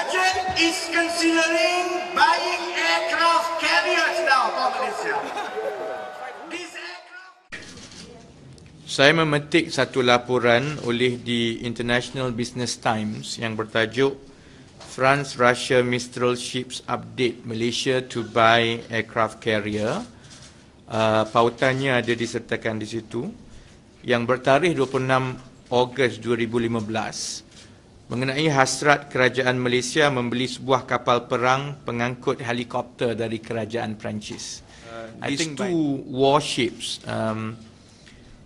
Budget is considering buying aircraft carriers now for Malaysia. These aircraft... Saya memetik satu laporan oleh di International Business Times yang bertajuk France-Russia Mistral Ships Update Malaysia to Buy Aircraft Carrier. Pautannya ada disertakan di situ, yang bertarikh 26 Ogos 2015 mengenai hasrat kerajaan Malaysia membeli sebuah kapal perang pengangkut helikopter dari kerajaan Perancis. These two warships,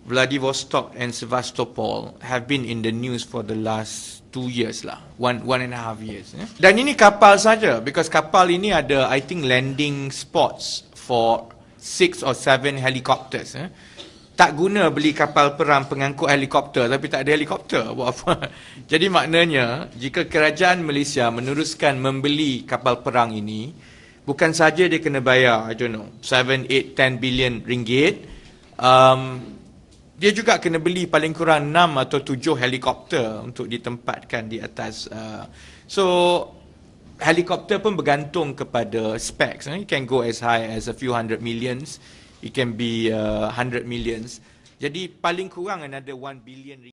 Vladivostok and Sevastopol, have been in the news for the last 2 years lah, one and a half years. Dan ini kapal saja, because kapal ini ada, I think, landing spots for 6 or 7 helicopters. Tak guna beli kapal perang pengangkut helikopter tapi tak ada helikopter, buat apa? Jadi maknanya, jika kerajaan Malaysia meneruskan membeli kapal perang ini, bukan saja dia kena bayar, I don't know, 7, 8, 10 billion ringgit, dia juga kena beli paling kurang 6 atau 7 helikopter untuk ditempatkan di atas. So, helikopter pun bergantung kepada specs. It can go as high as a few hundred millions. It can be 100 millions. Jadi paling kurang another 1 billion